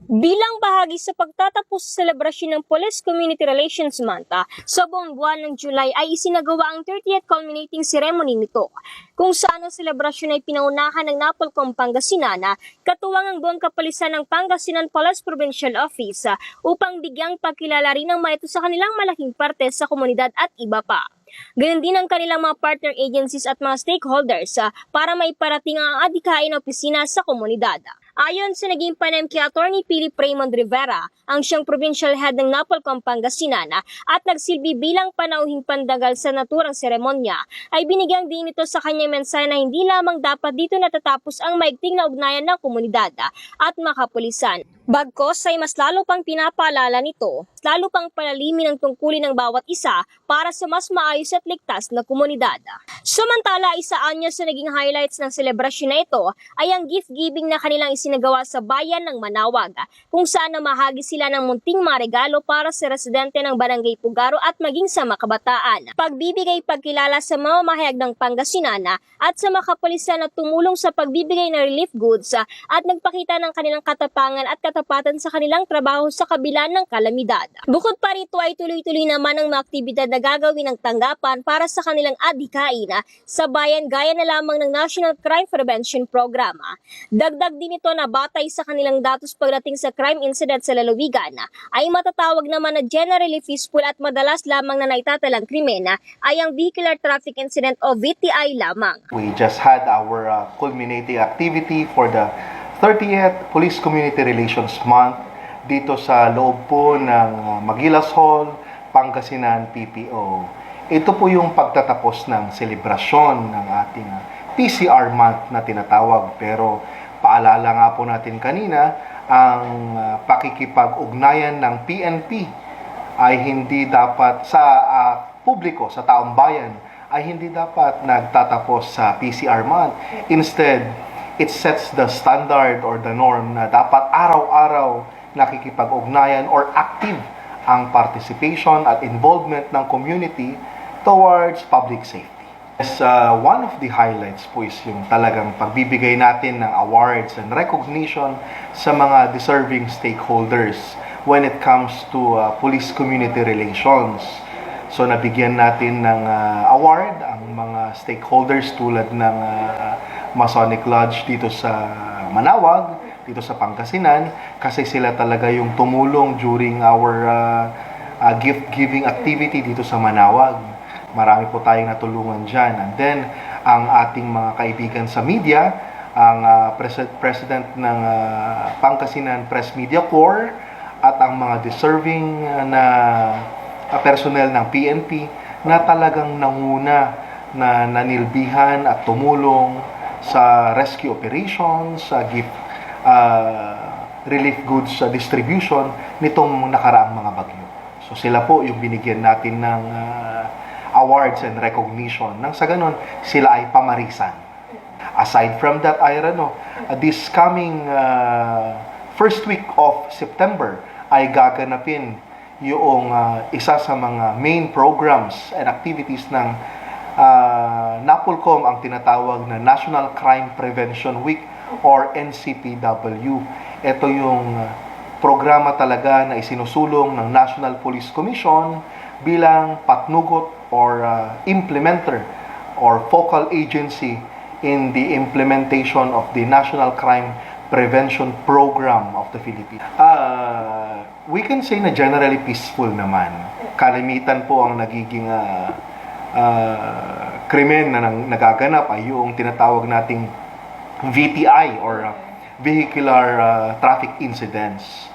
Bilang bahagi sa pagtatapos sa selebrasyon ng Police Community Relations Month sa buong buwan ng July ay isinagawa ang 30th culminating ceremony nito, kung saan ang selebrasyon ay pinaunahan ng Napolcom Pangasinan, katuwang ang buong kapulisan ng Pangasinan Police Provincial Office upang bigyang pagkilala rin ng mga ito sa kanilang malaking parte sa komunidad at iba pa. Ganun din ang kanilang mga partner agencies at mga stakeholders para maiparating ang adhikain na opisina sa komunidad. Ayon sa naging panayam kay Atty. Philip Raymond Rivera, ang siyang provincial head ng Napolcom Pangasinan at nagsilbi bilang panauhing pandagal sa naturang seremonya, ay binigyang din ito sa kanyang mensahe na hindi lamang dapat dito natatapos ang maigting na ugnayan ng komunidad at makapulisan. Bagkos ay mas lalo pang pinapaalala nito, lalo pang palalimin ang tungkulin ng bawat isa para sa mas maayos at ligtas na komunidad. Samantala, isa anya sa naging highlights ng selebrasyon na ito ay ang gift-giving na kanilang isinagawa sa bayan ng Manawag, kung saan namahagi sila ng munting mga regalo para sa residente ng Barangay Pugaro at maging sa mga kabataan. Pagbibigay pagkilala sa mamamahayag ng Pangasinan at sa mga kapulisan na tumulong sa pagbibigay ng relief goods at nagpakita ng kanilang katapangan at katapatan sa kanilang trabaho sa kabila ng kalamidad. Bukod pa rito ay tuloy-tuloy naman ang mga aktibidad na gagawin ng tanggapan para sa kanilang adhikain sa bayan gaya na lamang ng National Crime Prevention Program. Dagdag din ito na batay sa kanilang datos pagdating sa crime incident sa lalawigan ay matatawag naman na generally peaceful at madalas lamang na naitatalang krimen ay ang vehicular traffic incident o VTI lamang. We just had our culminating activity for the 30th Police Community Relations Month dito sa loob po ng Magilas Hall, Pangasinan PPO. Ito po yung pagtatapos ng selebrasyon ng ating PCR month na tinatawag. Pero paalala nga po natin kanina, ang pakikipag-ugnayan ng PNP ay hindi dapat sa publiko, sa taong bayan, ay hindi dapat nagtatapos sa PCR month. Instead, it sets the standard or the norm na dapat araw-araw nakikipag-ugnayan or active ang participation at involvement ng community towards public safety. Yes, one of the highlights po is yung talagang pagbibigay natin ng awards and recognition sa mga deserving stakeholders when it comes to police community relations. So nabigyan natin ng award ang mga stakeholders tulad ng Masonic Lodge dito sa Manawag, dito sa Pangasinan, kasi sila talaga yung tumulong during our gift-giving activity dito sa Manawag. Marami po tayong natulungan dyan. And then, ang ating mga kaibigan sa media, ang president ng Pangasinan Press Media Corps, at ang mga deserving na personnel ng PNP na talagang nanguna na nanilbihan at tumulong sa rescue operations, sa gift relief goods distribution nitong nakaraang mga bagyo. So sila po yung binigyan natin ng awards and recognition. Nang sa ganon, sila ay pamarisan. Aside from that, this coming first week of September ay gaganapin yung isa sa mga main programs and activities ng Napolcom, ang tinatawag na National Crime Prevention Week or NCPW. Ito yung programa talaga na isinusulong ng National Police Commission bilang patnugot or implementer or focal agency in the implementation of the National Crime Prevention Program of the Philippines. We can say na generally peaceful naman. Kalimitan po ang nagiging krimen na nagaganap ay yung tinatawag nating VTI or vehicular traffic incidents.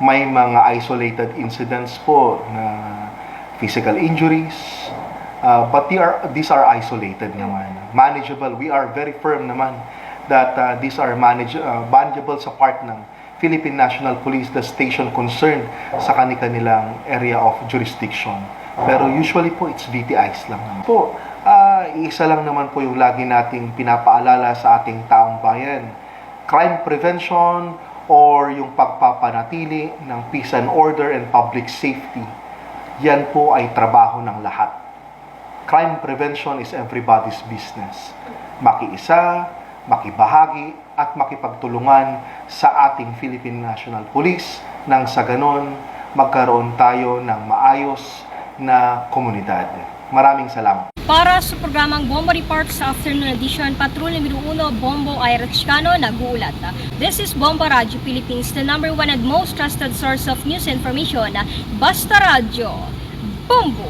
May mga isolated incidents po na physical injuries, but these are isolated naman. Manageable. We are very firm naman that these are manageable sa part ng Philippine National Police, the station concerned sa kanilang area of jurisdiction. Pero usually po, it's VTIs lang naman. Po, isa lang naman po yung lagi nating pinapaalala sa ating taong bayan. Crime prevention or yung pagpapanatili ng peace and order and public safety. Yan po ay trabaho ng lahat. Crime prevention is everybody's business. Makiisa, makibahagi at makipagtulungan sa ating Philippine National Police nang sa ganon magkaroon tayo ng maayos na komunidad. Maraming salamat. Para sa programang Bombo Report sa afternoon edition, Patrol numero 1, Bombo Ira Chicano, nag-uulat. This is Bombo Radio Philippines, the #1 and most trusted source of news information. Basta Radio, Bombo!